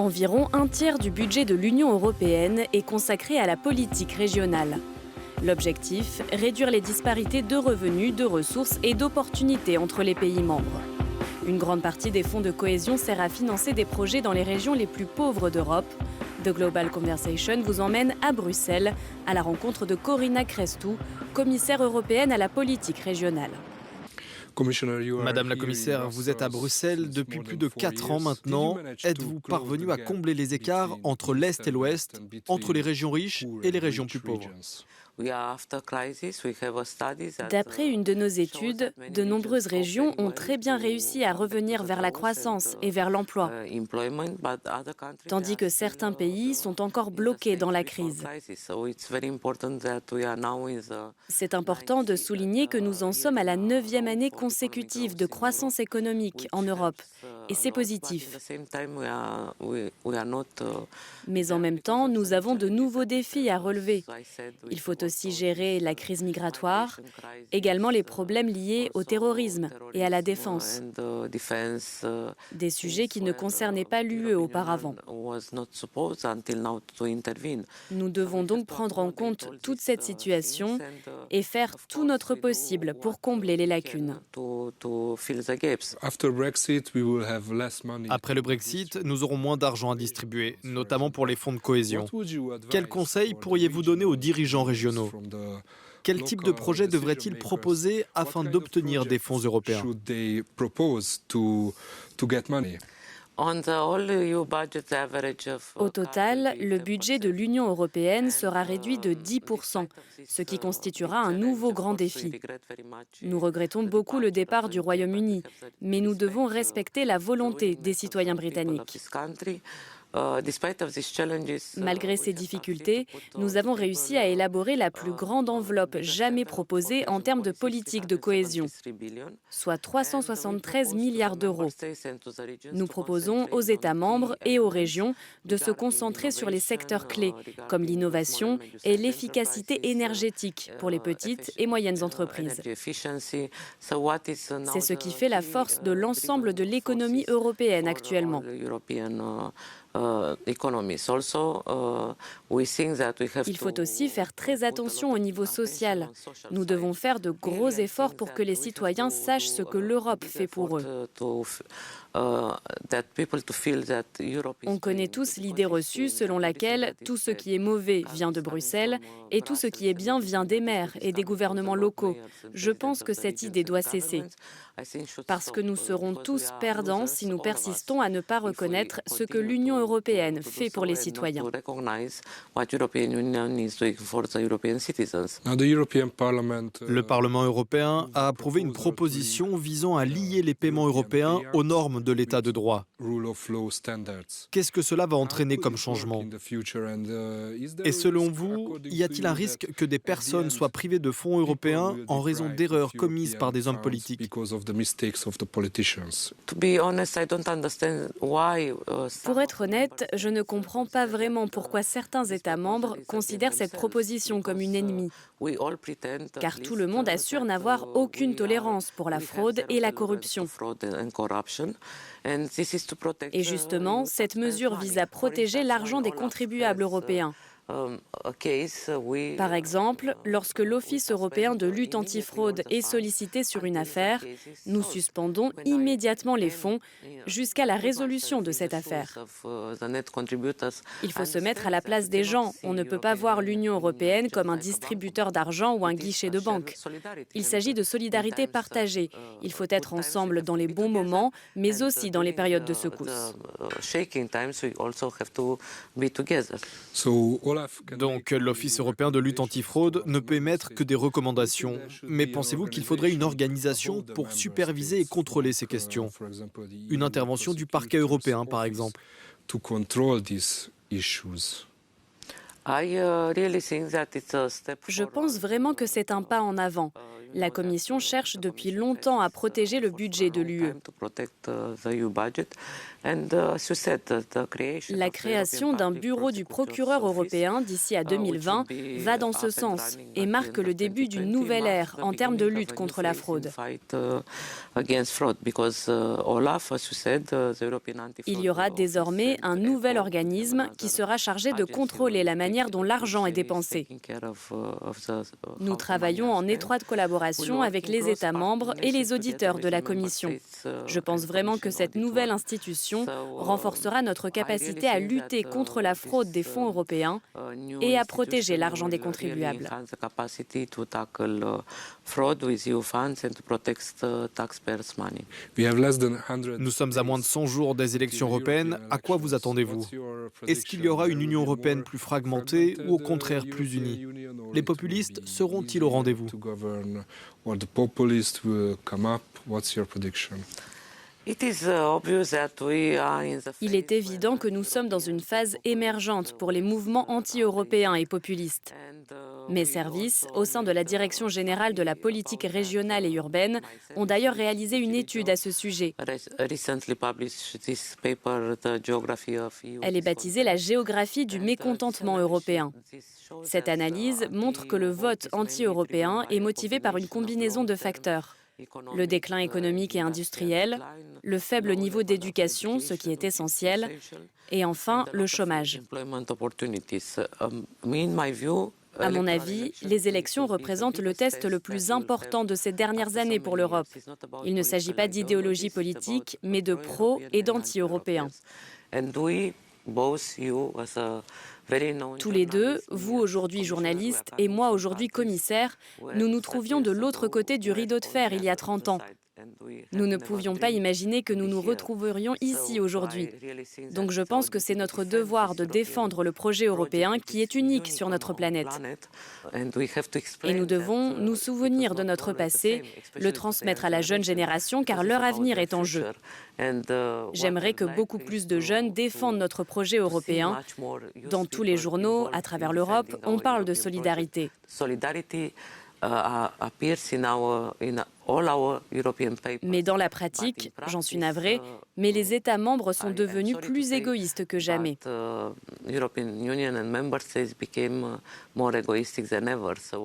Environ un tiers du budget de l'Union européenne est consacré à la politique régionale. L'objectif, réduire les disparités de revenus, de ressources et d'opportunités entre les pays membres. Une grande partie des fonds de cohésion sert à financer des projets dans les régions les plus pauvres d'Europe. The Global Conversation vous emmène à Bruxelles, à la rencontre de Corina Crețu, commissaire européenne à la politique régionale. Madame la commissaire, vous êtes à Bruxelles depuis plus de 4 ans maintenant. Êtes-vous parvenue à combler les écarts entre l'Est et l'Ouest, entre les régions riches et les régions plus pauvres? D'après une de nos études, de nombreuses régions ont très bien réussi à revenir vers la croissance et vers l'emploi, tandis que certains pays sont encore bloqués dans la crise. C'est important de souligner que nous en sommes à la 9e année consécutive de croissance économique en Europe, et c'est positif. Mais en même temps, nous avons de nouveaux défis à relever. Il faut aussi gérer la crise migratoire, également les problèmes liés au terrorisme et à la défense. Des sujets qui ne concernaient pas l'UE auparavant. Nous devons donc prendre en compte toute cette situation et faire tout notre possible pour combler les lacunes. Après le Brexit, nous aurons moins d'argent à distribuer, notamment pour les fonds de cohésion. Quels conseils pourriez-vous donner aux dirigeants régionaux? Quel type de projet devraient-ils proposer afin d'obtenir des fonds européens? Au total, le budget de l'Union européenne sera réduit de 10%, ce qui constituera un nouveau grand défi. Nous regrettons beaucoup le départ du Royaume-Uni, mais nous devons respecter la volonté des citoyens britanniques. Malgré ces difficultés, nous avons réussi à élaborer la plus grande enveloppe jamais proposée en termes de politique de cohésion, soit 373 milliards d'euros. Nous proposons aux États membres et aux régions de se concentrer sur les secteurs clés, comme l'innovation et l'efficacité énergétique pour les petites et moyennes entreprises. C'est ce qui fait la force de l'ensemble de l'économie européenne actuellement. Il faut aussi faire très attention au niveau social. Nous devons faire de gros efforts pour que les citoyens sachent ce que l'Europe fait pour eux. On connaît tous l'idée reçue selon laquelle tout ce qui est mauvais vient de Bruxelles et tout ce qui est bien vient des maires et des gouvernements locaux. Je pense que cette idée doit cesser. Parce que nous serons tous perdants si nous persistons à ne pas reconnaître ce que l'Union européenne fait pour les citoyens. Le Parlement européen a approuvé une proposition visant à lier les paiements européens aux normes de l'état de droit. Qu'est-ce que cela va entraîner comme changement? Et selon vous, y a-t-il un risque que des personnes soient privées de fonds européens en raison d'erreurs commises par des hommes politiques? Pour être honnête, je ne comprends pas vraiment pourquoi certains États membres considèrent cette proposition comme une ennemie. Car tout le monde assure n'avoir aucune tolérance pour la fraude et la corruption. Et justement, cette mesure vise à protéger l'argent des contribuables européens. Par exemple, lorsque l'Office européen de lutte antifraude est sollicité sur une affaire, nous suspendons immédiatement les fonds jusqu'à la résolution de cette affaire. Il faut se mettre à la place des gens. On ne peut pas voir l'Union européenne comme un distributeur d'argent ou un guichet de banque. Il s'agit de solidarité partagée. Il faut être ensemble dans les bons moments, mais aussi dans les périodes de secousse. Donc, l'Office européen de lutte antifraude ne peut émettre que des recommandations. Mais pensez-vous qu'il faudrait une organisation pour superviser et contrôler ces questions? Une intervention du parquet européen, par exemple. Je pense vraiment que c'est un pas en avant. La Commission cherche depuis longtemps à protéger le budget de l'UE. La création d'un bureau du procureur européen d'ici à 2020 va dans ce sens et marque le début d'une nouvelle ère en termes de lutte contre la fraude. Il y aura désormais un nouvel organisme qui sera chargé de contrôler la manière dont l'argent est dépensé. Nous travaillons en étroite collaboration avec les États membres et les auditeurs de la Commission. Je pense vraiment que cette nouvelle institution renforcera notre capacité à lutter contre la fraude des fonds européens et à protéger l'argent des contribuables. Nous sommes à moins de 100 jours des élections européennes. À quoi vous attendez-vous? Est-ce qu'il y aura une Union européenne plus fragmentée ou au contraire plus unie? Les populistes seront-ils au rendez-vous? Il est évident que nous sommes dans une phase émergente pour les mouvements anti-européens et populistes. Mes services, au sein de la Direction générale de la politique régionale et urbaine, ont d'ailleurs réalisé une étude à ce sujet. Elle est baptisée La géographie du mécontentement européen. Cette analyse montre que le vote anti-européen est motivé par une combinaison de facteurs. Le déclin économique et industriel, le faible niveau d'éducation, ce qui est essentiel, et enfin le chômage. À mon avis, les élections représentent le test le plus important de ces dernières années pour l'Europe. Il ne s'agit pas d'idéologie politique, mais de pro- et d'anti-européens. Tous les deux, vous aujourd'hui journaliste et moi aujourd'hui commissaire, nous nous trouvions de l'autre côté du rideau de fer il y a 30 ans. Nous ne pouvions pas imaginer que nous nous retrouverions ici aujourd'hui. Donc je pense que c'est notre devoir de défendre le projet européen qui est unique sur notre planète. Et nous devons nous souvenir de notre passé, le transmettre à la jeune génération car leur avenir est en jeu. J'aimerais que beaucoup plus de jeunes défendent notre projet européen. Dans tous les journaux, à travers l'Europe, on parle de solidarité. Mais dans la pratique, j'en suis navrée, mais les États membres sont devenus plus égoïstes que jamais.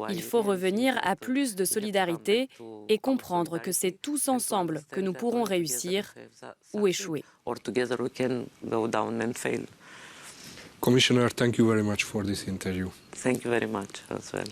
Il faut revenir à plus de solidarité et comprendre que c'est tous ensemble que nous pourrons réussir ou échouer. Commissioner, thank you very much for this interview. Thank you very much as well.